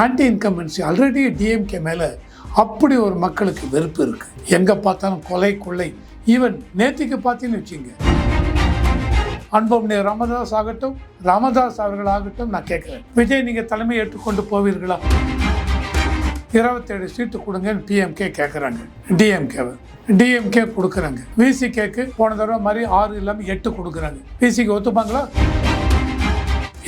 Anti incumbency already DMK மேலே அப்படி ஒரு மக்களுக்கு வெறுப்பு இருக்குது. எங்கே பார்த்தாலும் கொலை கொள்ளை. ஈவன் நேற்றுக்கு பார்த்தீங்கன்னு வச்சுங்க, அன்புமணி ராமதாஸ் ஆகட்டும், ராமதாஸ் அவர்கள் ஆகட்டும், நான் கேட்குறேன், விஜய் நீங்கள் தலைமை ஏற்றுக்கொண்டு போவீர்களா? 27 சீட்டு கொடுங்கன்னு பிஎம்கே கேட்குறாங்க. டிஎம்கே கொடுக்குறாங்க. விசிகேக்கு போன தடவை மாதிரி 6 இல்லாமல் 8 கொடுக்குறாங்க. விசிக்கு ஒத்துப்பாங்களா?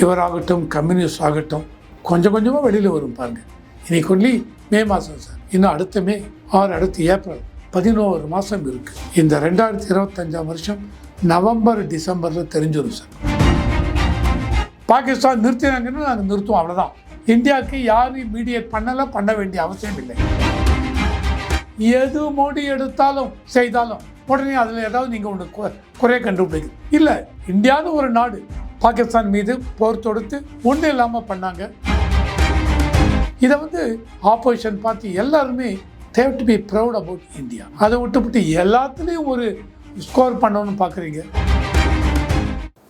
இவராகட்டும் கம்யூனிஸ்ட் ஆகட்டும் கொஞ்சம் கொஞ்சமாக வெளியில் வரும் பாருங்க. இன்னைக்கு ஒன்லி மே மாதம் சார், இன்னும் அடுத்த மே 6, அடுத்து ஏப்ரல், 11 மாதம் இருக்குது. இந்த 2025 வருஷம் நவம்பர் டிசம்பரில் தெரிஞ்சிடும் சார். பாகிஸ்தான் நிறுத்தினாங்கன்னு நாங்கள் நிறுத்துவோம், அவ்வளோதான். இந்தியாவுக்கு யாரும் மீடியேட் பண்ண வேண்டிய அவசியம் இல்லை. எது மோடி எடுத்தாலும் செய்தாலும் உடனே அதில் ஏதாவது நீங்கள் ஒன்று குறைய கண்டுபிடிக்கும் இல்லை. இந்தியான்னு ஒரு நாடு பாகிஸ்தான் மீது போர் தொடுத்து ஒன்றும் இல்லாமல் பண்ணாங்க. இதை ஆப்போசிஷன் பார்ட்டி எல்லாருமே they've to be proud about India. அதை விட்டு எல்லாத்துலேயும் ஒரு ஸ்கோர் பண்ணணும்னு பார்க்குறீங்க.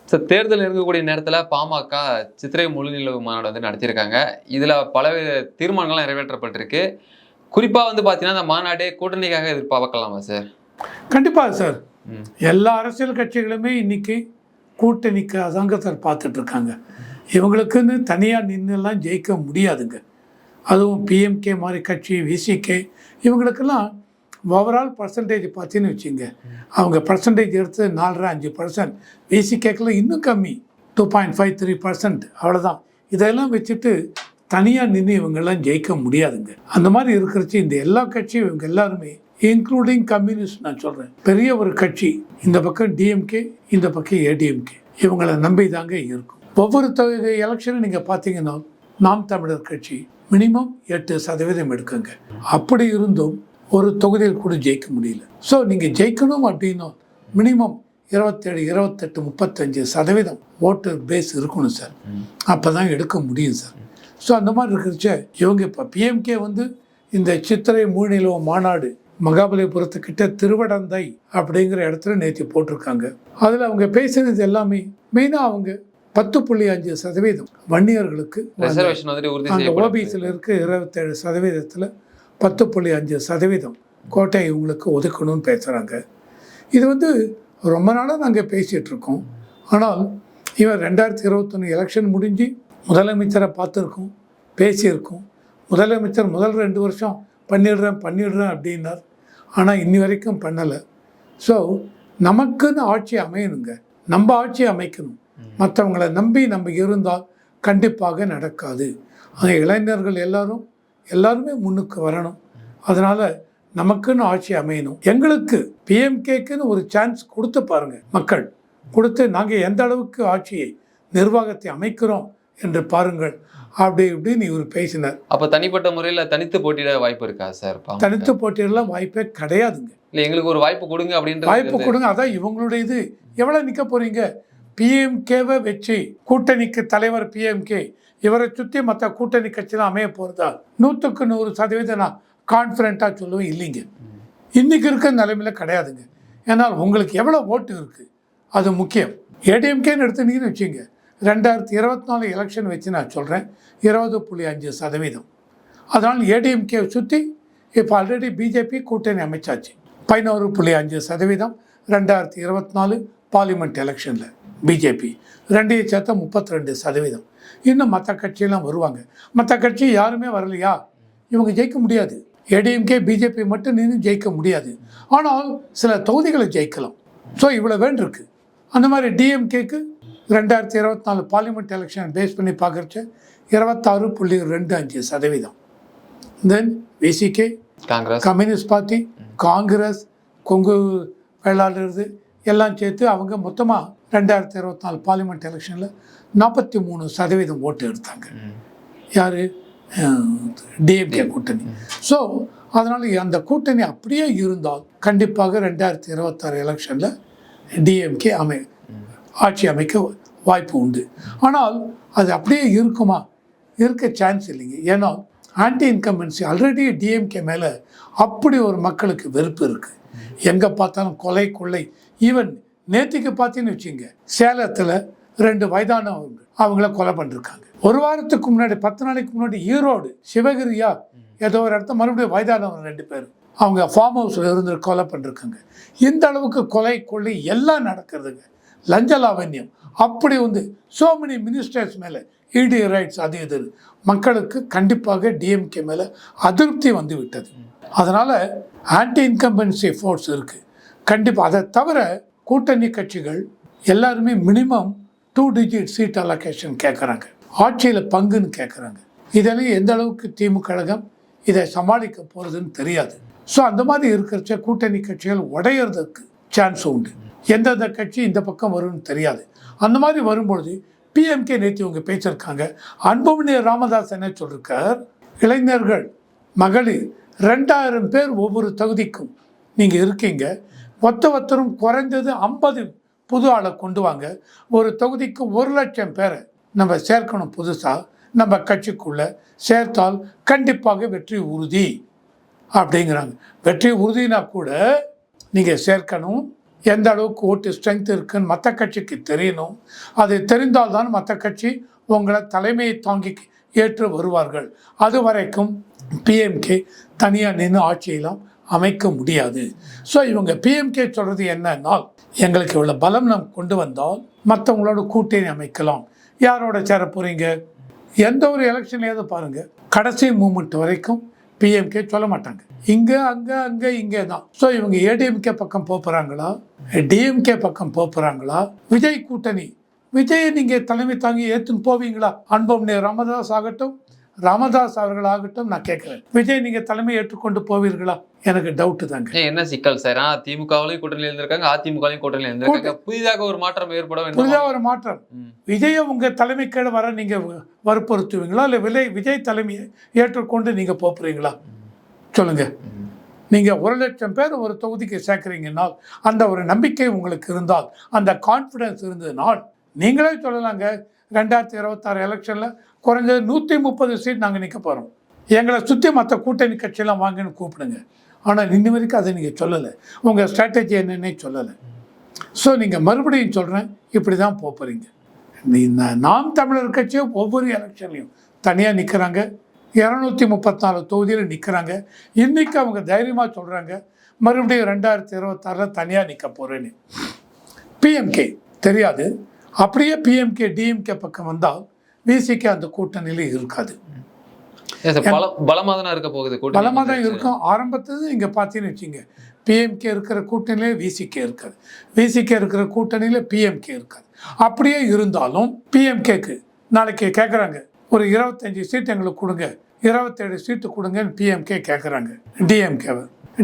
சார், தேர்தல் இருக்கக்கூடிய நேரத்தில் பாமக சித்திரை முழுநிலவு மாநாடு நடத்தியிருக்காங்க. இதில் பலவித தீர்மானங்கள்லாம் நிறைவேற்றப்பட்டிருக்கு. குறிப்பாக பார்த்தீங்கன்னா அந்த மாநாடே கூட்டணிக்காக எதிர்பார்க்கலாமா சார்? கண்டிப்பாக சார். எல்லா அரசியல் கட்சிகளுமே இன்னைக்கு கூட்டணிக்கு அதாங்க சார் பார்த்துட்டு இருக்காங்க. இவங்களுக்குன்னு தனியாக நின்றுலாம் ஜெயிக்க முடியாதுங்க. அதுவும் பிஎம்கே மாதிரி கட்சி, விசிகே, இவங்களுக்கெல்லாம் ஓவரால் பர்சன்டேஜ் பார்த்தீங்கன்னு வச்சுங்க, அவங்க பர்சன்டேஜ் எடுத்து 4.5%, விசிகேக்கெல்லாம் இன்னும் கம்மி 2.53%, அவ்வளோதான். இதெல்லாம் வச்சுட்டு தனியாக நின்று இவங்கெல்லாம் ஜெயிக்க முடியாதுங்க. அந்த மாதிரி இருக்கிறச்சு இந்த எல்லா கட்சியும் இவங்க எல்லாருமே, இன்க்ளூடிங் கம்யூனிஸ்ட், நான் சொல்கிறேன், பெரிய ஒரு கட்சி, இந்த பக்கம் டிஎம்கே, இந்த பக்கம் ஏடிஎம்கே, இவங்களை நம்பி தாங்க இருக்கும். ஒவ்வொரு எலெக்ஷனும் நீங்கள் பார்த்தீங்கன்னா நாம் தமிழர் கட்சி மினிமம் 8% எடுக்குங்க. அப்படி இருந்தும் ஒரு தொகுதியில் கூட ஜெயிக்க முடியல. ஸோ நீங்கள் ஜெயிக்கணும் அப்படின்னா மினிமம் 27, 28, 35% ஓட்டர் பேஸ் இருக்கணும் சார். அப்போ தான் எடுக்க முடியும் சார். ஸோ அந்த மாதிரி இருக்கிறச்ச இவங்க இப்போ பிஎம்கே இந்த சித்திரை முழுநிலவு மாநாடு மகாபலிபுரத்துக்கிட்ட திருவடந்தை அப்படிங்கிற இடத்துல நேற்று போட்டிருக்காங்க. அதில் அவங்க பேசினது எல்லாமே மெயினாக அவங்க 10.5% வன்னியர்களுக்கு அந்த ஓபிசியில் இருக்க 27%, 10.5% கோட்டை இவங்களுக்கு ஒதுக்கணும்னு பேசுகிறாங்க. இது ரொம்ப நாளாக நாங்கள் பேசிகிட்டு இருக்கோம். ஆனால் இவன் 2021 எலெக்ஷன் முடிஞ்சு முதலமைச்சரை பார்த்துருக்கோம், பேசியிருக்கோம். முதலமைச்சர் முதல் 2 வருஷம் பண்ணிடுறேன் அப்படின்னார். ஆனால் இன்னி வரைக்கும் பண்ணலை. ஸோ நமக்குன்னு ஆட்சி அமையணுங்க, நம்ம ஆட்சி அமைக்கணும். மற்றவங்களை நம்பி நம்ம இருந்தால் கண்டிப்பாக நடக்காது. அந்த இளைஞர்கள் எல்லாருமே முன்னுக்கு வரணும். அதனால் நமக்குன்னு ஆட்சி அமையணும். எங்களுக்கு பிஎம்கேக்குன்னு ஒரு சான்ஸ் கொடுத்து பாருங்கள், மக்கள் கொடுத்து நாங்கள் எந்த அளவுக்கு ஆட்சியை நிர்வாகத்தை அமைக்கிறோம் என்று பாருங்கள் அப்படி இப்படின்னு இவர் பேசினார். அப்போ தனிப்பட்ட முறையில் தனித்து போட்டியிட வாய்ப்பு இருக்கா சார்? தனித்து போட்டியிடலாம் வாய்ப்பே கிடையாதுங்க. இல்லை, எங்களுக்கு ஒரு வாய்ப்பு கொடுங்க அப்படின்ற வாய்ப்பு கொடுங்க. அதான் இவங்களுடைய இது. எவ்வளோ நிற்க போகிறீங்க? பிஎம்கேவை வச்சு கூட்டணிக்கு தலைவர் பிஎம்கே, இவரை சுற்றி மற்ற கூட்டணி கட்சிலாம் அமைய போகிறதா? 100க்கு 100% நான் கான்ஃபிடண்ட்டாக சொல்லுவேன், இல்லைங்க. இன்றைக்கி இருக்கிற நிலைமையில் கிடையாதுங்க. ஏன்னால் உங்களுக்கு எவ்வளோ ஓட்டு இருக்குது அது முக்கியம். ஏடிஎம்கேன்னு எடுத்துனீங்கன்னு வச்சுங்க, 2024 எலெக்ஷன் வச்சு நான் சொல்கிறேன் 20.5%. அதனால் ஏடிஎம்கே சுற்றி இப்போ ஆல்ரெடி பிஜேபி கூட்டணி அமைச்சாச்சு. 11.5% 2024 பார்லிமெண்ட் எலெக்ஷனில் பிஜேபி, 2 சேர்த்தா 32%. இன்னும் மற்ற கட்சியெல்லாம் வருவாங்க. மற்ற கட்சி யாருமே வரலையா, இவங்க ஜெயிக்க முடியாது. ஏடிஎம்கே பிஜேபி மட்டும் நின்று ஜெயிக்க முடியாது. ஆனால் சில தொகுதிகளை ஜெயிக்கலாம். ஸோ இவ்வளோ வேண்டியிருக்கு. அந்த மாதிரி டிஎம்கேக்கு 2024 பார்லிமெண்ட் எலெக்ஷன் பேஸ் பண்ணி பார்க்குறச்ச 26.25%. Then VCK, communist party, Congress, Kongu Vellalar எல்லாம் சேர்த்து அவங்க மொத்தமாக 2024 பார்லிமெண்ட் எலெக்ஷனில் 43% ஓட்டு எடுத்தாங்க. யார்? டிஎம்கே கூட்டணி. ஸோ அதனால் அந்த கூட்டணி அப்படியே இருந்தால் கண்டிப்பாக 2026 எலெக்ஷனில் டிஎம்கே ஆட்சி அமைக்க வாய்ப்பு உண்டு. ஆனால் அது அப்படியே இருக்குமா? இருக்க சான்ஸ் இல்லைங்க. ஏன்னா ஆன்டி இன்கம்பன்சி ஆல்ரெடி டிஎம்கே மேலே அப்படி ஒரு மக்களுக்கு வெறுப்பு இருக்குது. எங்கே பார்த்தாலும் கொலை கொள்ளை. ஈவன் நேற்றுக்கு பார்த்தீங்கன்னு வச்சுங்க, சேலத்தில் 2 வயதானவங்க அவங்கள கொலை பண்ணிருக்காங்க. ஒரு வாரத்துக்கு முன்னாடி 10 நாளைக்கு முன்னாடி ஈரோடு சிவகிரியா ஏதோ ஒரு இடத்த மறுபடியும் வயதானவங்க 2 பேர் அவங்க ஃபார்ம் ஹவுஸில் இருந்து கொலை பண்ணிருக்காங்க. இந்த அளவுக்கு கொலை கொள்ளை எல்லாம் நடக்கிறதுங்க. லஞ்ச லாவண்யம் அப்படி வந்து சோ மெனி மினிஸ்டர்ஸ் மேலே இடி ரைட்ஸ் அது இது மக்களுக்கு கண்டிப்பாக டிஎம்கே மேலே அதிருப்தி வந்து விட்டது. அதனால் ஆன்டி இன்கம்பன்சி ஃபோர்ஸ் இருக்குது கண்டிப்பாக. அதை தவிர கூட்டணி கட்சிகள் எல்லாருமே மினிமம் 2 டிஜிட் சீட் அலோகேஷன் கேட்குறாங்க, ஆட்சியில் பங்குன்னு கேட்குறாங்க. இதெல்லாம் எந்த அளவுக்கு திமுக கழகம் இதை சமாளிக்க போகிறதுன்னு தெரியாது. ஸோ அந்த மாதிரி இருக்கிறச்ச கூட்டணி கட்சிகள் உடையிறதுக்கு சான்ஸ் உண்டு. எந்தெந்த கட்சி இந்த பக்கம் வரும்னு தெரியாது. அந்த மாதிரி வரும்பொழுது பிஎம்கே நேற்று இவங்க பேசியிருக்காங்க. அன்புமணி ராமதாஸ் என்ன சொல்லியிருக்கார், இளைஞர்கள் மகளிர் 2000 பேர் ஒவ்வொரு தொகுதிக்கும் நீங்கள் இருக்கீங்க, ஒருத்தரும் குறைஞ்சது 50 புது ஆளை கொண்டு வாங்க, ஒரு தொகுதிக்கு 1 லட்சம் பேரை நம்ம சேர்க்கணும் புதுசாக நம்ம கட்சிக்குள்ளே சேர்த்தால் கண்டிப்பாக வெற்றி உறுதி அப்படிங்கிறாங்க. வெற்றி உறுதினா கூட நீங்கள் சேர்க்கணும், எந்த அளவுக்கு ஓட்டு ஸ்ட்ரென்த் இருக்குன்னு மற்ற கட்சிக்கு தெரியணும். அது தெரிந்தால்தான் மற்ற கட்சி உங்களை தலைமையை தாங்கி ஏற்று வருவார்கள். அது வரைக்கும் பிஎம்கே தனியாக நின்று ஆட்சியெல்லாம் அமைக்க முடியாது. ஸோ இவங்க பிஎம்கே சொல்கிறது என்னன்னா, எங்களுக்கு இவ்வளோ பலம் நாம் கொண்டு வந்தால் மற்றவங்களோட கூட்டணி அமைக்கலாம். யாரோட சேர போகிறீங்க? எந்த ஒரு எலெக்ஷன்லையாவது பாருங்கள், கடைசி மூமெண்ட் வரைக்கும் பிஎம்கே சொல்ல மாட்டாங்க. இங்கே அங்கே இங்கே தான். ஸோ இவங்க ஏடிஎம்கே பக்கம் போகிறாங்களா, டிஎம்கே பக்கம் போகிறாங்களா, விஜய் கூட்டணி விஜயை நீங்கள் தலைமை தாங்கி ஏற்றுன்னு போவீங்களா? அன்புமணி ராமதாஸ் ஆகட்டும், ராமதாஸ் அவர்களாகட்டும், நான் கேட்குறேன், விஜய் நீங்கள் தலைமை ஏற்றுக்கொண்டு போவீர்களா? எனக்கு டவுட்டு தாங்க. என்ன சிக்கல் சார்? திமுகவிலையும் கூட்டணியில் இருந்திருக்காங்க, அதிமுகவிலையும் கூட்டணியில் இருந்திருக்காங்க. புதிதாக ஒரு மாற்றம் ஏற்படும். புதிதாக ஒரு மாற்றம் விஜயை உங்கள் தலைமைக்கேடு வர நீங்கள் வற்புறுத்துவீங்களா, இல்லை விஜய் தலைமையை ஏற்றுக்கொண்டு நீங்கள் போகிறீங்களா? சொல்லுங்க. நீங்கள் 1 லட்சம் பேர் ஒரு தொகுதிக்கு சேர்க்குறீங்கன்னால், அந்த ஒரு நம்பிக்கை உங்களுக்கு இருந்தால், அந்த கான்ஃபிடன்ஸ் இருந்ததுனால் நீங்களே சொல்லலாங்க, 2026 எலெக்ஷனில் குறைஞ்சது 130 சீட் நாங்கள் நிற்க போகிறோம், எங்களை சுற்றி மற்ற கூட்டணி கட்சியெல்லாம் வாங்கன்னு கூப்பிடுங்க. ஆனால் இன்னி வரைக்கும் அதை நீங்கள் சொல்லலை, உங்கள் ஸ்ட்ராட்டஜி என்னன்னே சொல்லலை. ஸோ நீங்கள் மறுபடியும் சொல்கிறேன், இப்படி தான் போகிறீங்க. நாம் தமிழர் கட்சியும் ஒவ்வொரு எலெக்ஷன்லையும் தனியாக நிற்கிறாங்க, 234 தொகுதியில் நிற்கிறாங்க. இன்றைக்கி அவங்க தைரியமாக சொல்கிறாங்க மறுபடியும் 2026 தனியாக நிற்க போகிறேன்னு. பிஎம்கே தெரியாது. அப்படியே பிஎம்கே டிஎம்கே பக்கம் வந்தால் விசிகே அந்த கூட்டணியிலே இருக்காது. பலமாக தான் இருக்க போகுது, பலமாக தான் இருக்கும். ஆரம்பத்தில் இங்கே பார்த்தீங்கன்னு வச்சுங்க, பிஎம்கே இருக்கிற கூட்டணியிலே விசிகே இருக்காது, விசிகே இருக்கிற கூட்டணியில் பிஎம்கே இருக்காது. அப்படியே இருந்தாலும் பிஎம்கேக்கு நாளைக்கு கேட்குறாங்க, ஒரு 25 சீட் எங்களுக்கு கொடுங்க, 27 சீட்டு கொடுங்கன்னு பிஎம்கே கேட்குறாங்க.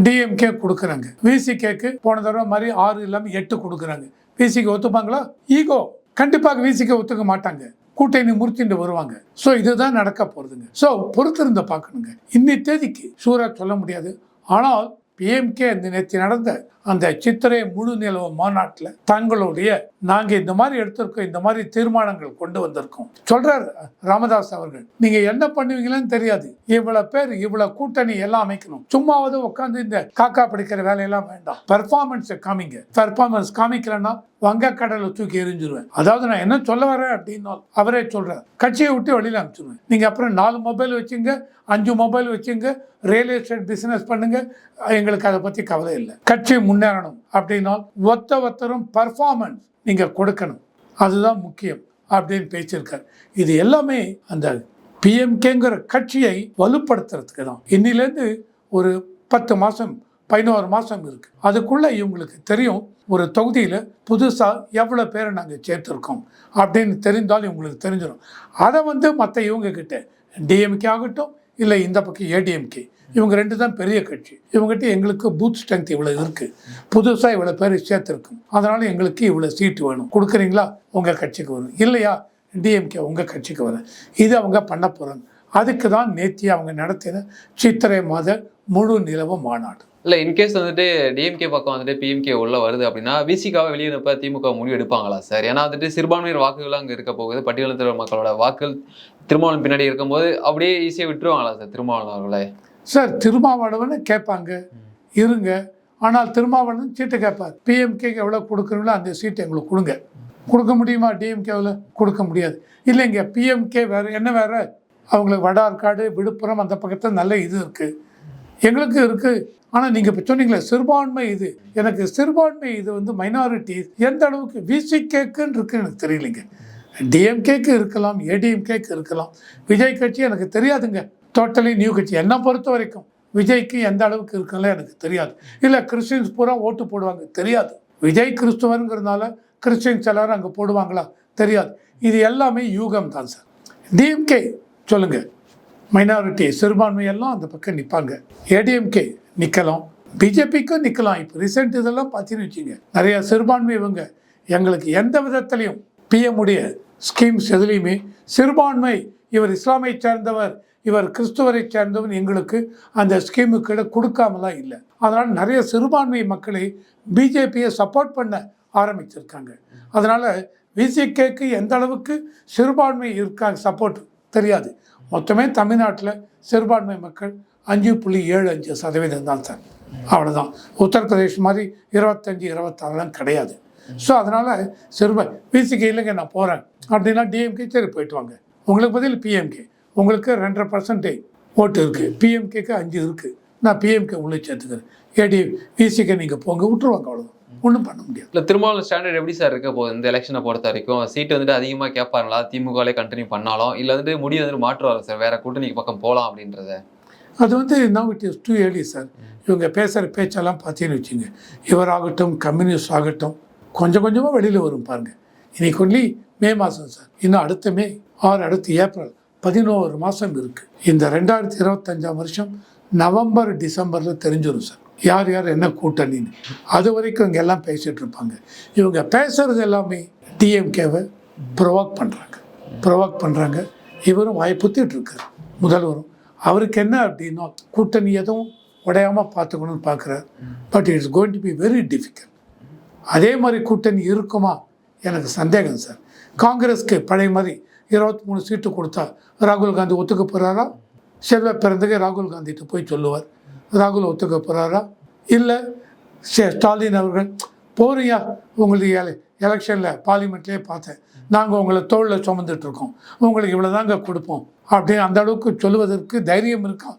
டிஎம்கே கொடுக்குறாங்க. விசிகேக்கு போன தடவை மாதிரி 6 இல்லாமல் 8 கொடுக்குறாங்க. விசிகே ஒத்துப்பாங்களா? ஈகோ. கண்டிப்பாக விசிகே ஒத்துக்க மாட்டாங்க, கூட்டணி முறிச்சுட்டு வருவாங்க. ஸோ இதுதான் நடக்க போகிறதுங்க. ஸோ பொறுத்திருந்த பார்க்கணுங்க. இன்னி தேதிக்கு ஷூரா சொல்ல முடியாது. ஆனால் பிஎம்கே இந்த நேற்று நடந்த அந்த சித்திரை முழு நிலவு மாநாட்டில் தங்களுடைய நாங்கள் இந்த மாதிரி எடுத்திருக்கோம், இந்த மாதிரி தீர்மானங்கள் கொண்டு வந்திருக்கோம் சொல்றாரு ராமதாஸ் அவர்கள். நீங்க என்ன பண்ணுவீங்கன்னு தெரியாது, இவ்வளவு பேர் இவ்வளவு கூட்டணி எல்லாம் அமைக்கணும், சும்மாவது உட்காந்து இந்த காக்கா பிடிக்கிற வேலையெல்லாம் வேண்டாம், பெர்ஃபார்மன்ஸ் காமிங்க. பெர்ஃபார்மன்ஸ் காமிக்கலன்னா வங்க கடலை தூக்கி எரிஞ்சிருவேன். அதாவது நான் என்ன சொல்ல வரேன் அப்படின்னா, அவரே சொல்றாரு, கட்சியை விட்டு வெளியில் அனுப்பிச்சிருவேன். நீங்க அப்புறம் 4 மொபைல் வச்சுங்க, 5 மொபைல் வச்சுங்க, ரியல் எஸ்டேட் பிசினஸ் பண்ணுங்க, எங்களுக்கு அதை பத்தி கவலை இல்லை. கட்சி முன்னேறணும் அப்படின்னா ஒருத்தரும் பர்ஃபார்மன்ஸ் நீங்க கொடுக்கணும், அதுதான் முக்கியம் அப்படின்னு பேசியிருக்காரு. இது எல்லாமே அந்த பிஎம்கேங்கிற கட்சியை வலுப்படுத்துறதுக்கு தான். இன்னிலேருந்து ஒரு 10 மாதம் 11 மாதம் இருக்கு. அதுக்குள்ள இவங்களுக்கு தெரியும் ஒரு தொகுதியில் புதுசாக எவ்வளோ பேரை நாங்கள் சேர்த்துருக்கோம் அப்படின்னு தெரிந்தாலும் இவங்களுக்கு தெரிஞ்சிடும். அதை மற்ற இவங்க கிட்ட டிஎம்கே ஆகட்டும் இல்லை இந்த பக்கம் ஏடிஎம்கே, இவங்க 2 தான் பெரிய கட்சி, இவங்ககிட்ட எங்களுக்கு பூத் ஸ்ட்ரென்த் இவ்வளோ இருக்குது, புதுசாக இவ்வளோ பேர் சேர்த்துருக்கும், அதனால் எங்களுக்கு இவ்வளோ சீட்டு வேணும், கொடுக்குறீங்களா உங்கள் கட்சிக்கு வரும், இல்லையா டிஎம்கே உங்கள் கட்சிக்கு வரும். இது அவங்க பண்ண போகிறாங்க. அதுக்கு தான் நேற்று அவங்க நடத்தின சித்திரை மாத முழு நிலவு மாநாடு. இல்லை இன்கேஸ் டிஎம்கே பக்கம் பிஎம்கே உள்ள வருது அப்படின்னா விசிகாவை வெளியே அனுப்ப திமுக முடிவு எடுப்பாங்களா சார்? ஏன்னா சிறுபான்மையினர் வாக்குகள் அங்கே இருக்க போகுது, பட்டியலின மக்களோட வாக்குகள் திருமாவளவன் பின்னாடி இருக்கும்போது அப்படியே ஈஸியாக விட்டுருவாங்களா சார் திருமாவளவன் அவர்களே? சார் திருமாவளவன் கேட்பாங்க இருங்க, ஆனால் திருமாவளவன் சீட்டு கேட்பார், பிஎம்கேக்கு எவ்வளோ கொடுக்குறீங்களோ அந்த சீட்டு எங்களுக்கு கொடுங்க, கொடுக்க முடியுமா? டிஎம்கேவில் கொடுக்க முடியாது. இல்லைங்க, பிஎம்கே வேறு, என்ன வேறு, அவங்களுக்கு வட ஆற்காடு, விழுப்புரம் அந்த பக்கத்தில் நல்ல இது இருக்குது, எங்களுக்கு இருக்குது. ஆனால் நீங்கள் இப்போ சொன்னீங்களே சிறுபான்மை இது, எனக்கு சிறுபான்மை இது வந்து மைனாரிட்டி எந்த அளவுக்கு விசிகேக்குன்னு இருக்குன்னு எனக்கு தெரியலைங்க. டிஎம்கேக்கு இருக்கலாம், ஏடிஎம்கேக்கு இருக்கலாம், விஜய் கட்சி எனக்கு தெரியாதுங்க. டோட்டலி நியூ கட்சி. என்னை பொறுத்த வரைக்கும் விஜய்க்கு எந்த அளவுக்கு இருக்குல்ல எனக்கு தெரியாது. இல்லை கிறிஸ்டின்ஸ் பூரா ஓட்டு போடுவாங்க தெரியாது. விஜய் கிறிஸ்துவருங்கிறதுனால கிறிஸ்டின்ஸ் எல்லாரும் அங்கே போடுவாங்களா தெரியாது. இது எல்லாமே யூகம் தான் சார். டிஎம்கே சொல்லுங்கள், மைனாரிட்டி சிறுபான்மையெல்லாம் அந்த பக்கம் நிற்பாங்க. ஏடிஎம்கே நிற்கலாம், பிஜேபிக்கும் நிற்கலாம். இப்போ ரீசெண்ட் இதெல்லாம் பார்த்தீங்கன்னு வச்சுங்க, நிறையா சிறுபான்மை இவங்க எங்களுக்கு எந்த விதத்துலையும் பிஎம்முடைய ஸ்கீம்ஸ் எதுலேயுமே சிறுபான்மை, இவர் இஸ்லாமை சேர்ந்தவர், இவர் கிறிஸ்துவரை சேர்ந்தவர், எங்களுக்கு அந்த ஸ்கீமுக்கு கொடுக்காமலாம் இல்லை. அதனால் நிறைய சிறுபான்மை மக்களை பிஜேபியை சப்போர்ட் பண்ண ஆரம்பிச்சிருக்காங்க. அதனால் விசிகேக்கு எந்த அளவுக்கு சிறுபான்மை இருக்காங்க சப்போர்ட் தெரியாது. மொத்தமே தமிழ்நாட்டில் சிறுபான்மை மக்கள் 5.75% தான் சார், அவ்வளோதான். உத்தரப்பிரதேஷ் மாதிரி 25-26 கிடையாது. ஸோ அதனால் விசிகே இல்லைங்க நான் போகிறேன் அப்படின்னா டிஎம்கே சரி போயிட்டு வாங்க, உங்களுக்கு பதில் பிஎம்கே, உங்களுக்கு 2.5% ஓட்டு இருக்குது, பிஎம்கேக்கு 5 இருக்குது, நான் பிஎம்கே உள்ளே சேர்த்துக்கிறேன், விசிகே நீங்கள் போங்க விட்டுருவாங்க, அவ்வளோதான், ஒன்றும் பண்ண முடியாது. இல்லை திருமாவளவன் ஸ்டாண்டர்ட் எப்படி சார் இருக்க போகுது இந்த எலெக்ஷனை பொறுத்த வரைக்கும்? சீட்டு வந்துட்டு அதிகமாக கேட்பாங்களா, திமுகவே கண்டினியூ பண்ணாலும், இல்லை வந்துட்டு முடிவு வந்துட்டு மாற்றுவாங்க சார், வேற கூட்டணிக்கு பக்கம் போகலாம் அப்படின்றத? அது வந்து now it is too early sir. இவங்க பேசுகிற பேச்செல்லாம் பார்த்தீங்கன்னு வச்சுங்க, இவராகட்டும் கம்யூனிஸ்ட் ஆகட்டும் கொஞ்சம் கொஞ்சமாக வெளியில் வரும் பாருங்கள். இன்னைக்கு ஒன்லி மே மாதம் சார், இன்னும் அடுத்த மே 6, அடுத்து ஏப்ரல், 11 மாதம் இருக்குது. இந்த 2025 வருஷம் நவம்பர் டிசம்பரில் தெரிஞ்சிடும் சார் யார் யார் என்ன கூட்டணின்னு. அது வரைக்கும் இங்கே எல்லாம் பேசிகிட்டு இருப்பாங்க. இவங்க பேசுகிறது எல்லாமே டிஎம்கேவை ப்ரொவோக் பண்ணுறாங்க. இவரும் வாய்ப்புத்திட்டு இருக்கார் முதல்வரும். அவருக்கு என்ன அப்படின்னா கூட்டணி எதுவும் உடையாமல் பார்த்துக்கணும்னு பார்க்குறார். But it's going to be very difficult. அதே மாதிரி கூட்டணி இருக்குமா எனக்கு சந்தேகம் சார். காங்கிரஸ்க்கு பழைய மாதிரி 23 சீட்டு கொடுத்தா ராகுல் காந்தி ஒத்துக்க போகிறாரா? செல்வ பிறந்தகை ராகுல் காந்திகிட்ட போய் சொல்லுவார், ராகுல் ஒத்துக்க போகிறாரா? இல்லை ஸ்டாலின் அவர்கள் போறியா, உங்களுக்கு எலெக்ஷனில் பார்லிமெண்ட்லேயே பார்த்தேன், நாங்கள் உங்களை தோளில் சுமந்துட்டுருக்கோம், உங்களுக்கு இவ்வளோ தாங்க கொடுப்போம் அப்படின்னு அந்த அளவுக்கு சொல்லுவதற்கு தைரியம் இருக்கா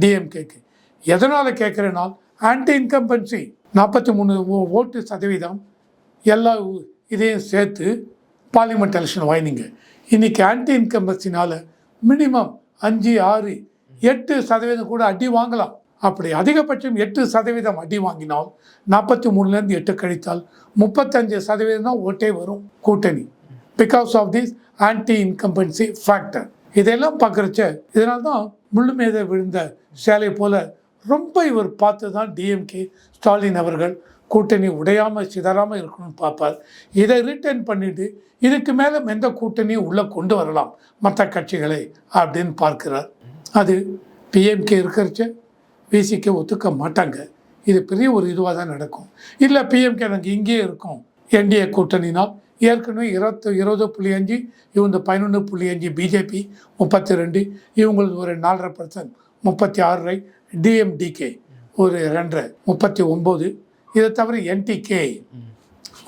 டிஎம்கேக்கு? எதனால் கேட்குறேனால் ஆன்டி இன்கம்பன்சி 43 ஓட்டு சதவீதம் எல்லா இதையும் சேர்த்து பார்லிமெண்ட் எலெக்ஷன் வாங்கினீங்க. இன்றைக்கி ஆன்டி இன்கம்பன்சினால் மினிமம் 5, 6, 8% கூட அடி வாங்கலாம். அப்படி அதிகபட்சம் 8% அடி வாங்கினால் 43லேருந்து 8 கழித்தால் 35% தான் ஓட்டே வரும் கூட்டணி. Because of this anti incumbency factor. இதெல்லாம் பார்க்குறச்ச இதனால தான் முள்ளு மீது விழுந்த சேலை போல் ரொம்ப இவர் பார்த்து தான் டிஎம்கே ஸ்டாலின் அவர்கள் கூட்டணி உடையாமல் சிதறாமல் இருக்கணும்னு பார்ப்பார். இதை ரிட்டர்ன் பண்ணிவிட்டு இதுக்கு மேலே எந்த கூட்டணியும் உள்ளே கொண்டு வரலாம் மற்ற கட்சிகளை அப்படின்னு பார்க்கிறார். அது பிஎம்கே இருக்கிறச்ச விசிகே ஒத்துக்க மாட்டாங்க. இது பெரிய ஒரு இதுவாக தான் நடக்கும். இல்லை பிஎம்கே நாங்கள் இங்கேயே இருக்கோம், என்டிஏ கூட்டணினால் ஏற்கனவே 20.5, இவங்க 11.5, பிஜேபி 32, இவங்களுக்கு ஒரு 4.5% 36, டிஎம்டிகே ஒரு 2.5 39. இதை தவிர என்டிகே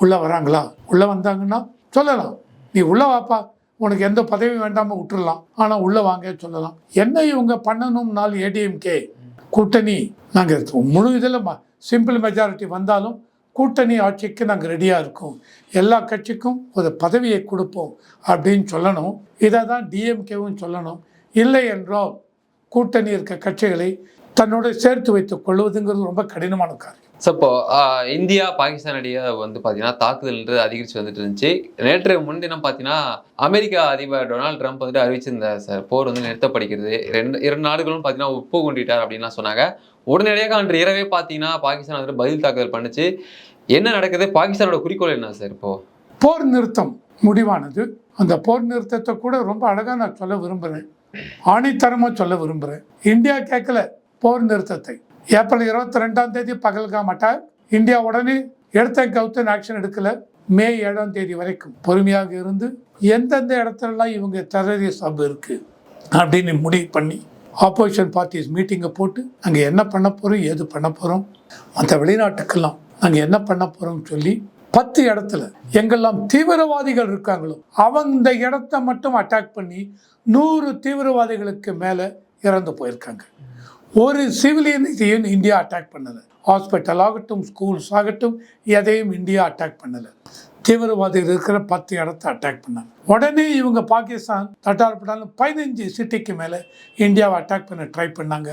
உள்ளே வராங்களா? உள்ளே வந்தாங்கன்னா சொல்லலாம், நீ உள்ளே வாப்பா, உனக்கு எந்த பதவியும் வேண்டாமல் விட்டுடலாம், ஆனால் உள்ளே வாங்க சொல்லலாம். என்ன இவங்க பண்ணணும்னால் ஏடிஎம்கே கூட்டணி நாங்கள் முழு இதில் சிம்பிள் மெஜாரிட்டி வந்தாலும் கூட்டணி ஆட்சிக்கு நாங்கள் ரெடியாக இருக்கோம், எல்லா கட்சிக்கும் ஒரு பதவியை கொடுப்போம் அப்படின்னு சொல்லணும். இதை தான் டிஎம்கேவும் சொல்லணும். இல்லை என்றால் கூட்டணி இருக்க கட்சிகளை தன்னோட சேர்த்து வைத்துக் கொள்வதுங்கிறது ரொம்ப கடினமான காரியம். ஸோ இப்போ இந்தியா பாகிஸ்தான் இடையே வந்து பார்த்தீங்கன்னா தாக்குதல்ன்றது அதிகரித்து வந்துட்டு இருந்துச்சு. நேற்று முன்தினம் பார்த்தீங்கன்னா அமெரிக்கா அதிபர் டொனால்டு ட்ரம்ப் வந்துட்டு அறிவிச்சிருந்தார் சார், போர் வந்து நிறுத்தப்படுகிறது, இரண்டு நாடுகளும் பார்த்தீங்கன்னா ஒப்பு கொண்டுட்டார் அப்படின்லாம் சொன்னாங்க. உடனடியாக அன்று இரவே பார்த்தீங்கன்னா பாகிஸ்தான் வந்துட்டு பதில் தாக்குதல் பண்ணுச்சு. என்ன நடக்குது? பாகிஸ்தானோட குறிக்கோள் என்ன சார்? இப்போ போர் நிறுத்தம் முடிவானது. அந்த போர் நிறுத்தத்தை கூட ரொம்ப அழகாக நான் சொல்ல விரும்புகிறேன், ஆணித்தரமாக சொல்ல விரும்புகிறேன். இந்தியா கேட்கல போர் நிறுத்தத்தை. ஏப்ரல் 22 பகல்காம் அட்டாக், இந்தியா உடனே எடுத்த கவுத்தன் ஆக்ஷன் எடுக்கல. மே 7 வரைக்கும் பொறுமையாக இருந்து எந்தெந்த இடத்துலலாம் இவங்க டெரரிஸ்ட் ஹப் இருக்கு அப்படின்னு முடிவு பண்ணி ஆப்போசிஷன் பார்ட்டிஸ் மீட்டிங்கை போட்டு நாங்கள் என்ன பண்ண போகிறோம், ஏது பண்ண போகிறோம், மற்ற வெளிநாட்டுக்கெல்லாம் நாங்கள் என்ன பண்ண போகிறோம்னு சொல்லி 10 இடத்துல எங்கெல்லாம் தீவிரவாதிகள் இருக்காங்களோ அவங்க இடத்த மட்டும் அட்டாக் பண்ணி 100 தீவிரவாதிகளுக்கு மேலே இறந்து போயிருக்காங்க. ஒரு சிவிலியன் இந்தியா அட்டாக் பண்ணலை. ஹாஸ்பிட்டல் ஆகட்டும், ஸ்கூல்ஸ் ஆகட்டும், எதையும் இந்தியா அட்டாக் பண்ணலை. தீவிரவாதிகள் இருக்கிற 10 இடத்த அட்டாக் பண்ணாங்க. உடனே இவங்க பாகிஸ்தான் தட்டால்பட்டாலும் 15 சிட்டிக்கு மேலே இந்தியாவை அட்டாக் பண்ண ட்ரை பண்ணாங்க.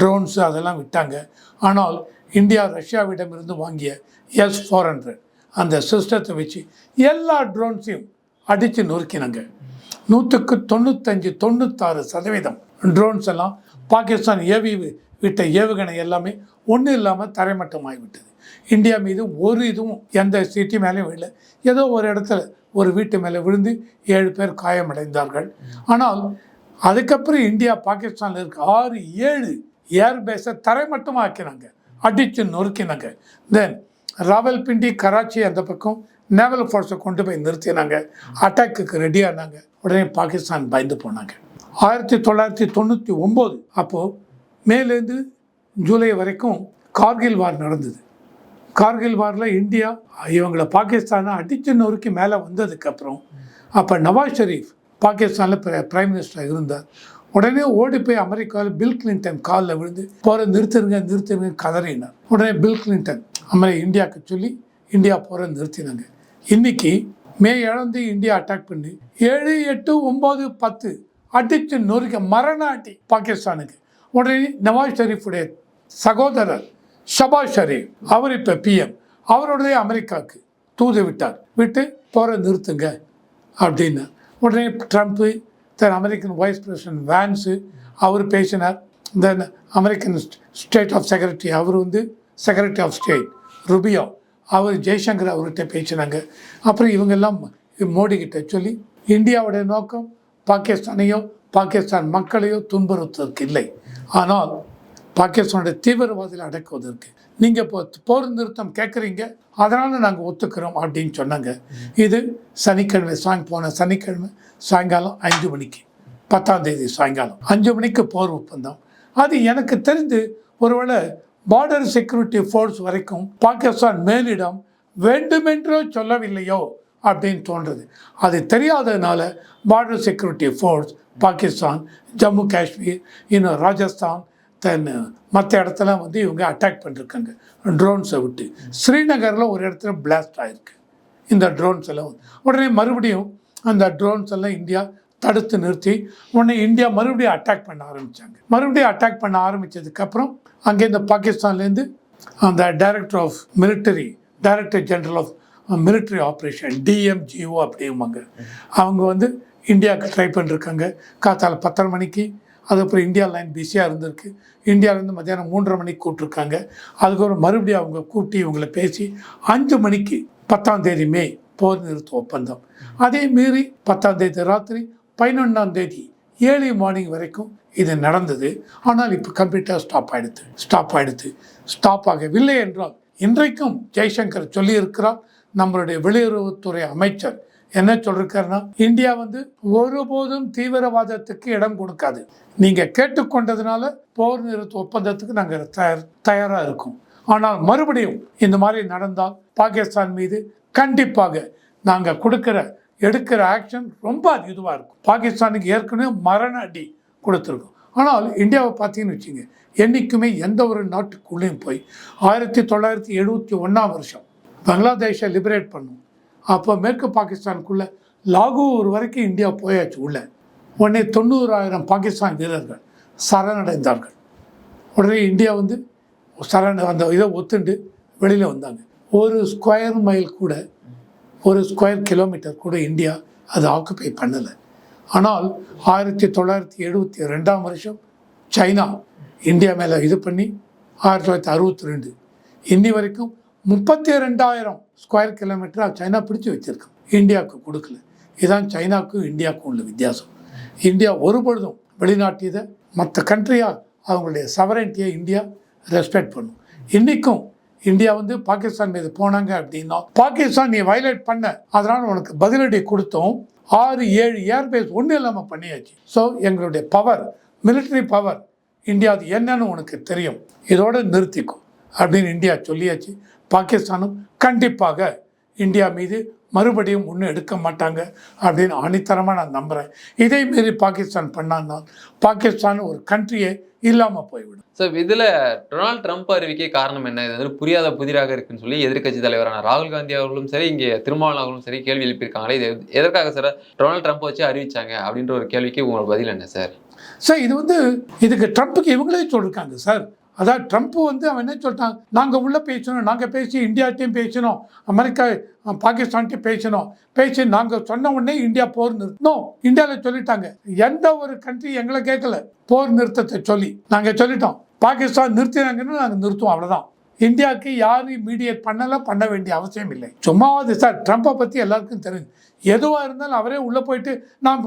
ட்ரோன்ஸு அதெல்லாம் விட்டாங்க. ஆனால் இந்தியா ரஷ்யாவிடமிருந்து வாங்கிய S-400 அந்த சிஸ்டத்தை வச்சு எல்லா ட்ரோன்ஸையும் அடித்து நொறுக்கினாங்க. 96% ட்ரோன்ஸ் எல்லாம் பாகிஸ்தான் ஏவி விட்ட ஏவுகணை எல்லாமே ஒன்றும் இல்லாமல் தரைமட்டமாகி விட்டது. இந்தியா மீது ஒரு இதுவும் எந்த சிட்டி மேலேயும் விழல. ஏதோ ஒரு இடத்துல ஒரு வீட்டு மேலே விழுந்து 7 பேர் காயமடைந்தார்கள். ஆனால் அதுக்கப்புறம் இந்தியா பாகிஸ்தானில் இருக்க 6-7 ஏர்பேஸை தரைமட்டமாக ஆக்கினாங்க, அடித்து நொறுக்கினாங்க. தென் ராவல்பிண்டி, கராச்சி அந்த பக்கம் நேவல் ஃபோர்ஸை கொண்டு போய் நிறுத்தினாங்க. அட்டாக்குக்கு ரெடியானாங்க. உடனே பாகிஸ்தான் பயந்து போனாங்க. 1999 அப்போது மேலேருந்து ஜூலை வரைக்கும் கார்கில் வார் நடந்தது. கார்கில் வாரில் இந்தியா இவங்களை பாகிஸ்தானை அடித்து நொறுக்கி மேலே வந்ததுக்கப்புறம் அப்போ நவாஸ் ஷெரீஃப் பாகிஸ்தானில் பிரைம் மினிஸ்டராக இருந்தார். உடனே ஓடி போய் அமெரிக்காவில் பில் கிளின்டன் காலில் விழுந்து போகிற நிறுத்துருங்க கதறினார். உடனே பில் கிளின்டன் இந்தியாவுக்கு சொல்லி இந்தியா போகிற நிறுத்தினாங்க. இன்றைக்கி மே 7 இந்தியா அட்டாக் பண்ணி 7, 8, 9, 10 அடித்து நொறுக்க மரண அடி பாகிஸ்தானுக்கு. உடனே நவாஸ் ஷெரீஃபுடைய சகோதரர் ஷபாஸ் ஷெரீஃப், அவர் இப்போ PM, அவருடைய அமெரிக்காவுக்கு தூது விட்டு போகிற நிறுத்துங்க அப்படின்னு. உடனே Trump, then American vice president Vance அவர் பேசினார். Then American state of secretary அவர் செக்ரட்டரி ஆஃப் ஸ்டேட் ருபியோ அவர் ஜெய்சங்கர் அவர்கிட்ட பேசினாங்க. அப்புறம் இவங்கெல்லாம் மோடிக்கிட்ட சொல்லி இந்தியாவுடைய நோக்கம் பாகிஸ்தானையோ பாகிஸ்தான் மக்களையோ துன்புறுத்துவதற்கு இல்லை, ஆனால் பாகிஸ்தானுடைய தீவிரவாதிகளை அடக்குவதற்கு. நீங்கள் இப்போ போர் நிறுத்தம் கேட்குறீங்க, அதனால் நாங்கள் ஒத்துக்கிறோம் அப்படின்னு சொன்னாங்க. இது போன சனிக்கிழமை சாயங்காலம் 5 மணிக்கு 10ஆம் தேதி சாயங்காலம் 5 மணிக்கு போர் ஒப்பந்தம். அது எனக்கு தெரிந்து ஒருவேளை பார்டர் செக்யூரிட்டி ஃபோர்ஸ் வரைக்கும் பாகிஸ்தான் மேலிடம் வேண்டுமென்றோ சொல்லவில்லையோ அப்படின்னு தோன்றுறது. அது தெரியாததுனால border security force Pakistan, Jammu Kashmir, இன்னும் ராஜஸ்தான், தென் மற்ற இடத்துல இவங்க அட்டாக் பண்ணிருக்காங்க ட்ரோன்ஸை விட்டு. ஸ்ரீநகரில் ஒரு இடத்துல பிளாஸ்ட் ஆகிருக்கு இந்த ட்ரோன்ஸ் எல்லாம். உடனே மறுபடியும் அந்த ட்ரோன்ஸ் எல்லாம் இந்தியா தடுத்து நிறுத்தி உடனே இந்தியா மறுபடியும் அட்டாக் பண்ண ஆரம்பித்தாங்க. மறுபடியும் அட்டாக் பண்ண ஆரம்பித்ததுக்கப்புறம் அங்கேருந்து பாகிஸ்தான்லேருந்து அந்த director general of military operation DMGO அப்படிம்பாங்க, அவங்க இந்தியாவுக்கு ட்ரை பண்ணிருக்காங்க. காத்தால 10:30 மணிக்கு, அதுக்கப்புறம் இந்தியா லைன் பிஸியாக இருந்திருக்கு. இந்தியாவிலேருந்து மத்தியானம் 3:30 மணிக்கு கூப்பிட்ருக்காங்க. அதுக்கப்புறம் மறுபடியும் அவங்க கூப்பிட்டு இவங்களை பேசி 5 மணிக்கு 10ஆம் தேதி மே போர் நிறுத்த ஒப்பந்தம். அதே மீறி 10ஆம் தேதி ராத்திரி 11ஆம் தேதி ஏர்லி மார்னிங் வரைக்கும் இது நடந்தது. ஆனால் இப்போ கம்ப்ளீட்டாக ஸ்டாப் ஆகவில்லை என்றால் இன்றைக்கும் ஜெய்சங்கர் சொல்லியிருக்கிறார். நம்மளுடைய வெளியுறவுத்துறை அமைச்சர் என்ன சொல்லிருக்காருன்னா, இந்தியா ஒருபோதும் தீவிரவாதத்துக்கு இடம் கொடுக்காது. நீங்கள் கேட்டுக்கொண்டதுனால போர் நிறுத்த ஒப்பந்தத்துக்கு நாங்கள் தயாராக இருக்கோம். ஆனால் மறுபடியும் இந்த மாதிரி நடந்தால் பாகிஸ்தான் மீது கண்டிப்பாக நாங்கள் எடுக்கிற ஆக்ஷன் ரொம்ப இதுவாக இருக்கும். பாகிஸ்தானுக்கு ஏற்கனவே மரண அடி கொடுத்துருக்கோம். ஆனால் இந்தியாவை பார்த்தீங்கன்னு வச்சுங்க, என்றைக்குமே எந்த ஒரு நாட்டுக்குள்ளேயும் போய் 1971ஆம் வருஷம் பங்களாதேஷை லிபரேட் பண்ணும். அப்போ மேற்கு பாகிஸ்தானுக்குள்ளே லாகூர் வரைக்கும் இந்தியா போயாச்சு உள்ள. உடனே 90,000 பாகிஸ்தான் வீரர்கள் சரணடைந்தார்கள். உடனே இந்தியா அந்த இதை ஒத்துண்டு வெளியில் வந்தாங்க. ஒரு ஸ்கொயர் மைல் கூட, ஒரு ஸ்கொயர் கிலோமீட்டர் கூட இந்தியா அதை ஆக்குப்பை பண்ணலை. ஆனால் 1972ஆம் வருஷம் சைனா இந்தியா மேலே இது பண்ணி 1962 இன்னி வரைக்கும் 32,000 ஸ்கொயர் கிலோமீட்டர் சைனா பிடிச்சி வச்சுருக்கோம், இந்தியாவுக்கு கொடுக்கல. இதுதான் சைனாவுக்கும் இந்தியாவுக்கும் உள்ள வித்தியாசம். இந்தியா ஒருபொழுதும் வெளிநாட்டு இதை மற்ற கண்ட்ரியாக அவங்களுடைய சவரன்ட்டியை இந்தியா ரெஸ்பெக்ட் பண்ணும். இன்றைக்கும் இந்தியா பாகிஸ்தான் மீது போனாங்க அப்படின்னா, பாகிஸ்தான் நீ வயலேட் பண்ண, அதனால் உனக்கு பதிலடி கொடுத்தோம். 6-7 ஏர்பேஸ் ஒன்றும் இல்லாமல் பண்ணியாச்சு. ஸோ எங்களுடைய பவர், மிலிட்ரி பவர் இந்தியா அது என்னன்னு உனக்கு தெரியும், இதோடு நிறுத்திக்கும் அப்படின்னு இந்தியா சொல்லியாச்சு. பாகிஸ்தானும் கண்டிப்பாக இந்தியா மீது மறுபடியும் ஒன்றும் எடுக்க மாட்டாங்க அப்படின்னு ஆணித்தரமாக நான் நம்புகிறேன். இதே மாரி பாகிஸ்தான் பண்ணானால் பாகிஸ்தான் ஒரு கண்ட்ரியே இல்லாமல் போய்விடும். சார் இதில் டொனால்ட் ட்ரம்ப் அறிவிக்கை காரணம் என்ன? இது வந்து புரியாத புதிராக இருக்குன்னு சொல்லி எதிர்க்கட்சி தலைவரான ராகுல் காந்தி அவர்களும் சரி, இங்கே திருமாவளவன் அவர்களும் சரி கேள்வி எழுப்பியிருக்காங்களே. இது எதற்காக சார் டொனால்ட் ட்ரம்ப் வச்சு அறிவிச்சாங்க அப்படின்ற ஒரு கேள்விக்கு உங்களோட பதில் என்ன சார்? சார் இதுக்கு ட்ரம்ப்புக்கு இவங்களே சொல்லியிருக்காங்க சார். அதாவது ட்ரம்ப் அவன் என்ன சொல்லிட்டான், நாங்கள் உள்ளே பேசணும், நாங்கள் பேசி இந்தியாட்டையும் பேசணும், அமெரிக்கா பாகிஸ்தான்ட்டையும் பேசி நாங்கள் சொன்ன உடனே இந்தியா போர் நிறுத்தணும். இந்தியாவில் சொல்லிட்டாங்க, எந்த ஒரு கண்ட்ரி எங்களை கேட்கல போர் நிறுத்தத்தை சொல்லி. நாங்கள் சொல்லிட்டோம், பாகிஸ்தான் நிறுத்தினாங்கன்னு நாங்கள் நிறுத்துவோம், அவ்வளோதான். இந்தியாவுக்கு யாரும் மீடியேட் பண்ண வேண்டிய அவசியம் இல்லை. சும்மாவது சார் ட்ரம்ப்பை பற்றி எல்லாருக்கும் தெரிஞ்சு, எதுவாக இருந்தாலும் அவரே உள்ளே போயிட்டு நான்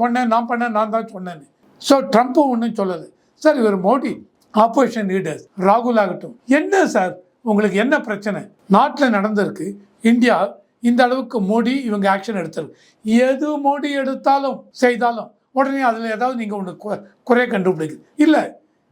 தான் சொன்னேன்னு. ஸோ ட்ரம்ப்பும் ஒன்றும் சொல்லலை சார். இவர் மோடி ஆப்போசிஷன் லீடர்ஸ் ராகுல் ஆகட்டும், என்ன சார் உங்களுக்கு என்ன பிரச்சனை? நாட்டில் நடந்திருக்கு, இந்தியா இந்த அளவுக்கு மோடி இவங்க ஆக்ஷன் எடுத்திருக்கு. எது மோடி எடுத்தாலும் செய்தாலும் உடனே அதில் ஏதாவது நீங்கள் ஒன்று குறைய கண்டுபிடிக்குது இல்லை.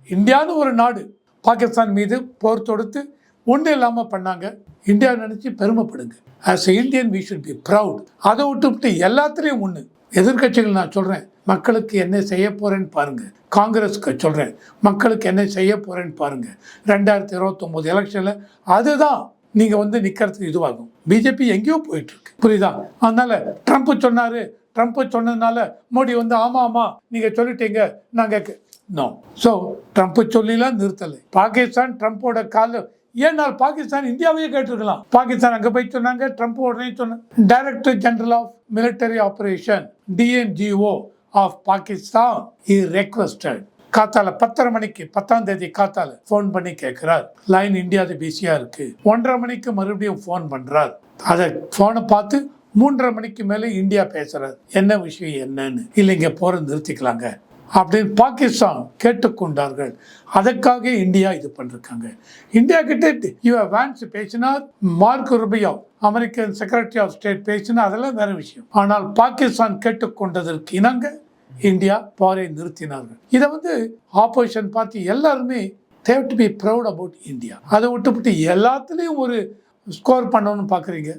இந்தியான்னு ஒரு நாடு பாகிஸ்தான் மீது போர் தொடுத்து ஒன்றும் இல்லாமல் பண்ணாங்க. இந்தியா நினச்சி பெருமைப்படுங்க. As a Indian we should be proud. அதை விட்டுவிட்டு எல்லாத்துலேயும் ஒன்று எதிர்கட்சிகள் நான் சொல்கிறேன், மக்களுக்கு என்ன செய்ய போகிறேன்னு பாருங்கள். காங்கிரஸுக்கு சொல்கிறேன், மக்களுக்கு என்ன செய்ய போகிறேன்னு பாருங்கள். 2029 எலெக்ஷனில் அதுதான் நீங்கள் நிற்கிறதுக்கு இதுவாகும். பிஜேபி எங்கேயோ போயிட்டுருக்கு, புரியுதா? அதனால் ட்ரம்ப் சொன்னதுனால மோடி ஆமாம் நீங்கள் சொல்லிட்டீங்க நாங்கள் நோ. ஸோ ட்ரம்ப் சொல்லிலாம் நிறுத்தலை. பாகிஸ்தான் ட்ரம்ப்போட காலம் ஏன்னால் பாகிஸ்தான் இந்தியாவையே கேட்டிருக்கலாம். பாகிஸ்தான் அங்கே போய் சொன்னாங்க, ட்ரம்ப் உடனே சொன்னாங்க. Director general of military operation DMGO of Pakistan is requested. காத்தால 10:30 மணிக்கு 10ஆம் தேதி காத்தால ஃபோன் பண்ணி கேட்கிறார், லைன் இந்தியாவது பிஸியாக இருக்கு. 1:30 மணிக்கு மறுபடியும் ஃபோன் பண்ணுறார். அதை ஃபோனை பார்த்து 3:30 மணிக்கு மேலே இந்தியா பேசுறாரு, என்ன விஷயம் என்னன்னு. இல்லைங்க போற நிறுத்திக்கலாங்க அப்படின்னு பாகிஸ்தான் கேட்டுக்கொண்டார்கள். அதற்காக இந்தியா இது பண்ணிருக்காங்க. இந்தியா கிட்ட இவர் வான்ஸ் பேசினார், Mark Rubio American secretary of state பேசினா, அதெல்லாம் வேற விஷயம். ஆனால் பாகிஸ்தான் கேட்டுக்கொண்டதற்கு இணங்க இந்தியா போரை நிறுத்தினார்கள். இதை ஆப்போசிஷன் பார்ட்டி எல்லாருமே they have to be proud about India. அதை விட்டுவிட்டு எல்லாத்துலேயும் ஒரு ஸ்கோர் பண்ணணும்னு பார்க்குறீங்க.